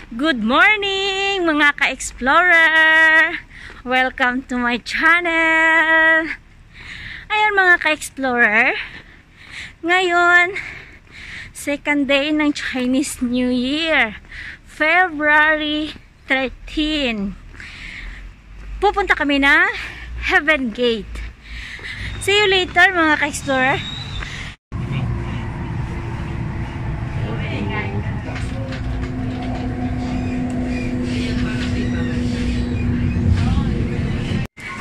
Good morning mga ka-explorer! Welcome to my channel! Ayan mga ka-explorer, ngayon second day ng Chinese New Year, February 13. Pupunta kami na Heaven Gate. See you later mga ka-explorer.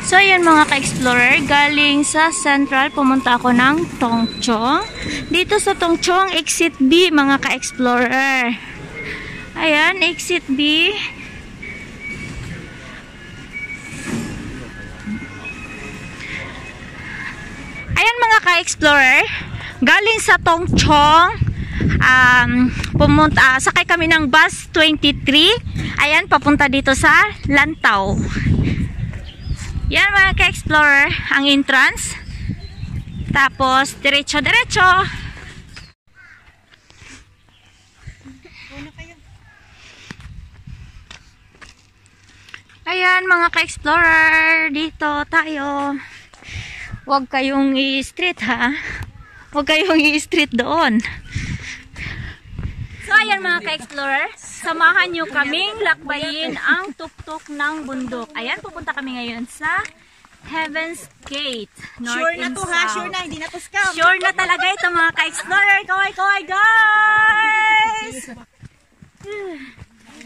So yun mga ka-explorer, galing sa Central pumunta ako ng Tongchong. Dito sa Tongchong, exit B mga ka-explorer. Ayan, exit B. Ayan mga ka-explorer, galing sa Tongchong, sakay kami ng bus 23. Ayan, papunta dito sa Lantau. Yan mga ka-explorer, ang entrance. Tapos, diretso-diretso. Ayan mga ka-explorer, dito tayo. Huwag kayong i-street ha. Huwag kayong i-street doon. So ayan mga ka-explorer, samahan nyo kaming lakbayin ang tuktok ng bundok. Ayan, pupunta kami ngayon sa Heaven's Gate. North sure na to ha, South. sure na, hindi na to scam. Sure na talaga ito mga ka-explorer. Kaway-kaway guys!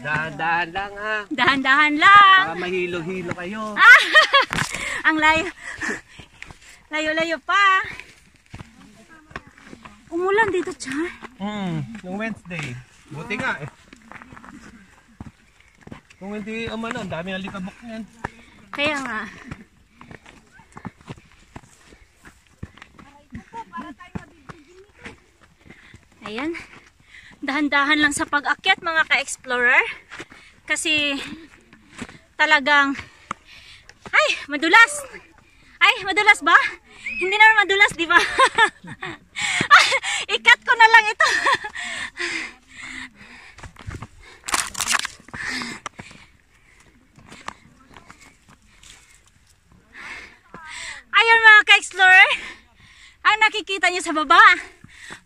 Dahan-dahan lang ha. Dahan-dahan lang. Para mahilo-hilo kayo. Ang layo. Layo-layo pa. Umulan dito, Char. Yung Wednesday. Buti nga eh. Kung hindi ang dami ng likabok yan. Kaya nga. Ayan. Dahan-dahan lang sa pag-akyat mga ka-explorer. Kasi talagang madulas. Madulas ba? Hindi naman madulas, di ba? Ikat ko na lang ito. Ayun mga ka-explorer, ang nakikita nyo sa baba,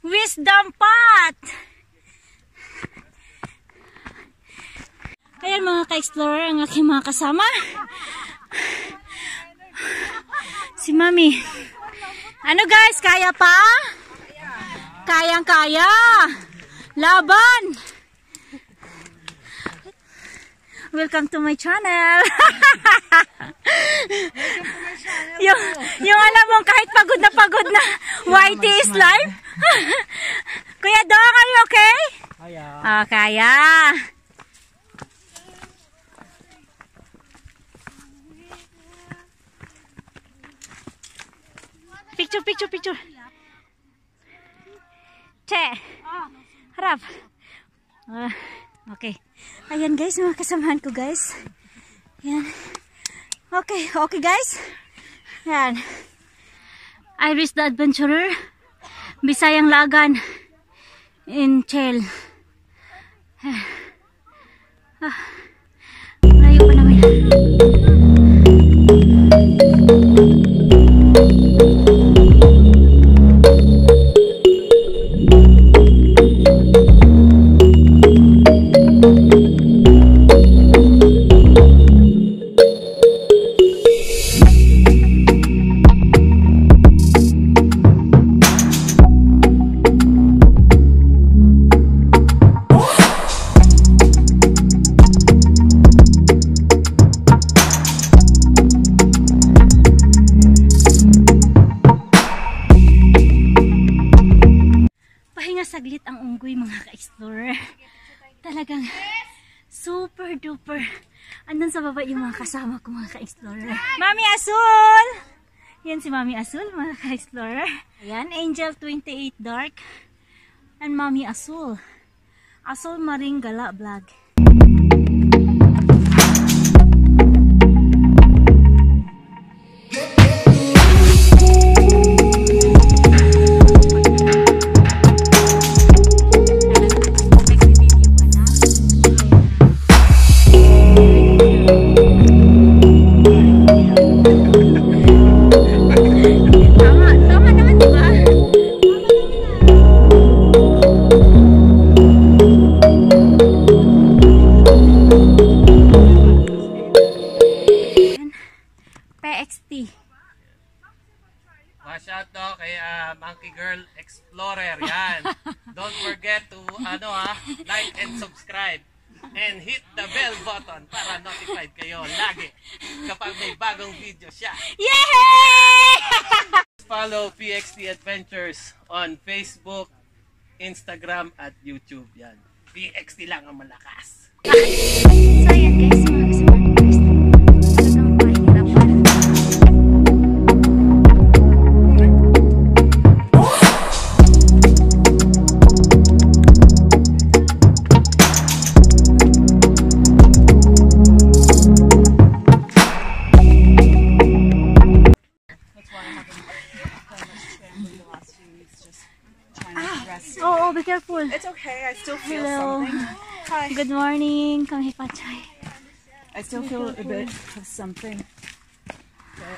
Wisdom Pot. Ayan mga ka-explorer, ang aking mga kasama. Si Mami. Ano guys, kaya pa? Kayang-kaya. Laban. Welcome to my channel. yung alam mo, kahit pagod na whitey is life. Kuya Dong, are you okay? Kaya. Kaya. Picture. Che. Harap. Okay. Ayan guys, mga kasamahan ko guys. Ayan. Okay guys. Ayan. Iris the Adventurer. Bisayang Lagan. In Chel. Malayo pa namin. Saglit ang unggoy mga ka-explorer. Talagang super duper. Andun sa baba yung mga kasama ko mga ka-explorer. Mami Asul! Yan si Mami Asul mga ka-explorer. Ayan, Angel 28 Dark. And Mami Asul. Asul Maringgala Vlog. Monkey Girl Explorer. Yan. Don't forget to like and subscribe. And hit the bell button para notified kayo lagi kapag may bagong video siya. Yay! Follow PXT Adventures on Facebook, Instagram, at YouTube. Yan. PXT lang ang malakas. So yan guys, mga kasimanters. Talagang pahirapan. Oh, be careful. It's okay. I still feel Hello. something. Hi. Good morning. Kami Pachay. I still feel a bit of something.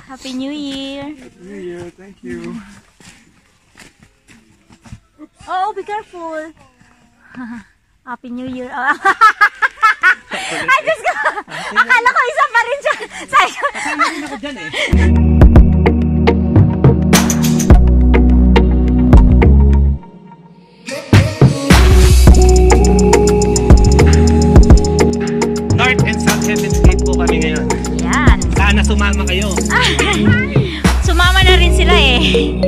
Happy New Year. New Year, thank you. Oh, be careful. Happy New Year. Ay, Diyos ko. Akala ko isa pa rin siya. Sabi ko. Kasama ako dyan eh. North and South Heaven's Gate po kami ngayon. Yan. Sana sumama kayo. Sumama na rin sila eh.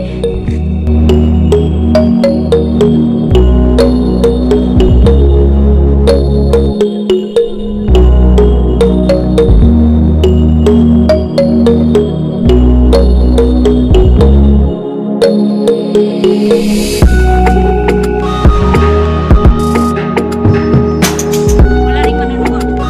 Wala rin manunod. Wala pa.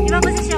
Di ba kasi...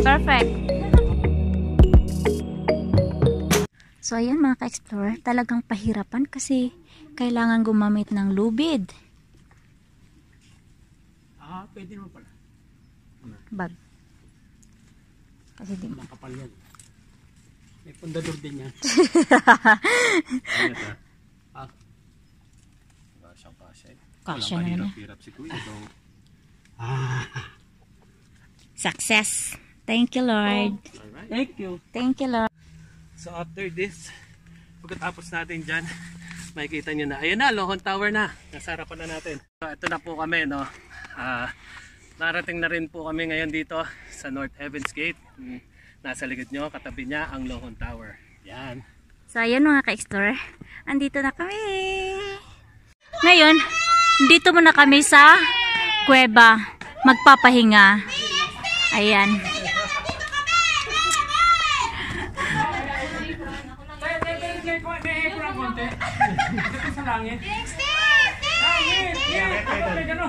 Perfect. So ayan mga ka-explorer, talagang pahirapan kasi kailangan gumamit ng lubid. Pwede naman pala. Bag. Kasi di mo. Makapal yan. May pundador din yan. Ah. Kasya naman niya. Hirap si Kuya daw. Success. Thank you, Lord. Alright. Thank you. Thank you, Lord. So after this, pagkatapos natin dyan, makikita nyo na, ayun na, Lohon Tower na. Nasa harapan na natin. So ito na po kami, no. Narating na rin po kami ngayon dito sa North Heavens Gate. Nasa likod nyo, katabi niya ang Lohon Tower. Yan. So ayan mga ka-explorer, andito na kami. Ngayon, dito muna kami sa kuweba, magpapahinga. Ayan.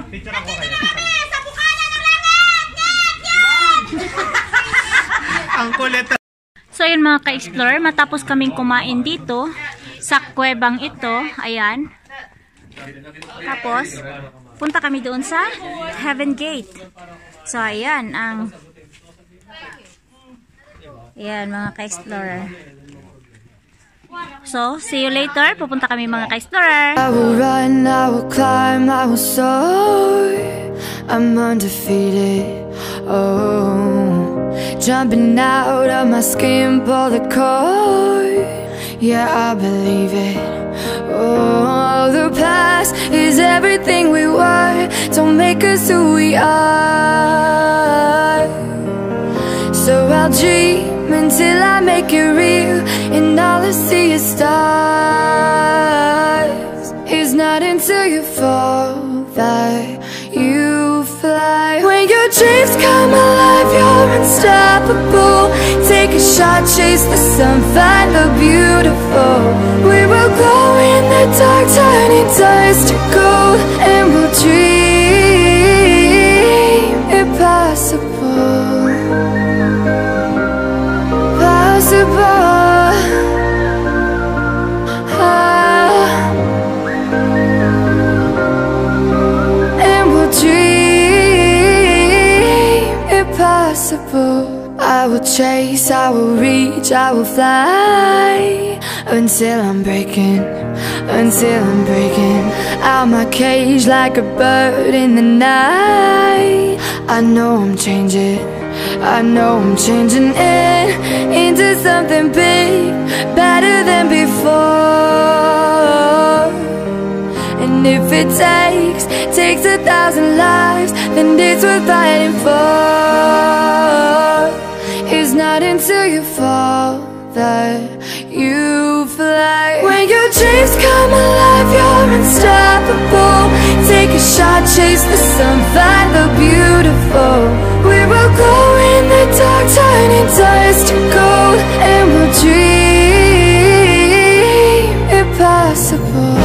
Picture ako kayo. Ang kulit. So yun mga ka-explorer, matapos kaming kumain dito sa kuwebang ito, ayan. Tapos, punta kami doon sa Heaven Gate. So ayan, ayan mga ka-explorer. So, see you later. Pupunta kami mga ka-explorer. I will run, I will climb, I will soar. I'm undefeated. Oh, jumping out of my skin, pull the cord. Yeah, I believe it. Oh, the past is everything we were. Don't make us who we are. So I'll dream until I make it real, and all I see is stars. It's not until you fall that you fly. When your dreams come alive, you're unstoppable. Take a shot, chase the sun, find the beautiful. We will glow in the dark, turning dust to gold, and we'll dream impossible. I will chase, I will reach, I will fly until I'm breaking out my cage like a bird in the night. I know I'm changing it into something big, better than before. And if it takes 1,000 lives, then it's worth fighting for. It's not until you fall that you fly. When your dreams come alive, you're unstoppable. Take a shot, chase the sun, find the beautiful. We will glow in the dark, turning dust to gold, and we'll dream impossible.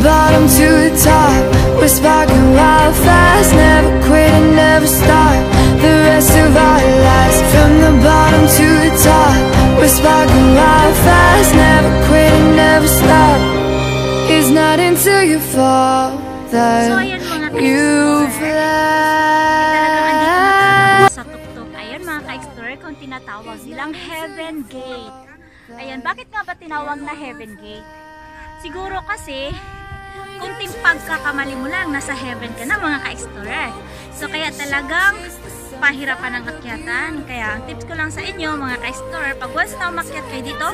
Bottom to the top, we're sparking wild fast. Never quit and never stop the rest of our lives. From the bottom to the top, we're sparking wild fast. Never quit and never stop. It's not until you fall that you fly. Sa tuktok, ayan mga ka-explorer, kung tinatawag nilang Heaven Gate. Ayan, bakit nga ba tinawag na Heaven Gate? Siguro kasi kunting pagkakamali mo lang, nasa heaven ka na mga ka-explorer. So kaya talagang pahirapan ang akyatan. Kaya ang tips ko lang sa inyo mga ka-explorer, pag once na umakyat kayo dito,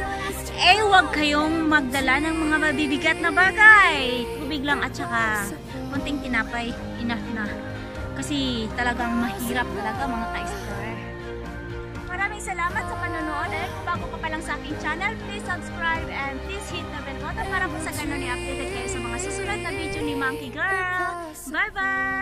huwag kayong magdala ng mga mabibigat na bagay. Tubig lang at saka kunting tinapay, enough na. Kasi talagang mahirap talaga mga ka-explorer. Maraming salamat sa panonood. At kung bago ka pa lang sa aking channel, please subscribe and please hit the bell button para po sa ganun i-update kayo sa mga susunod na video ni Monkey Girl. Bye-bye!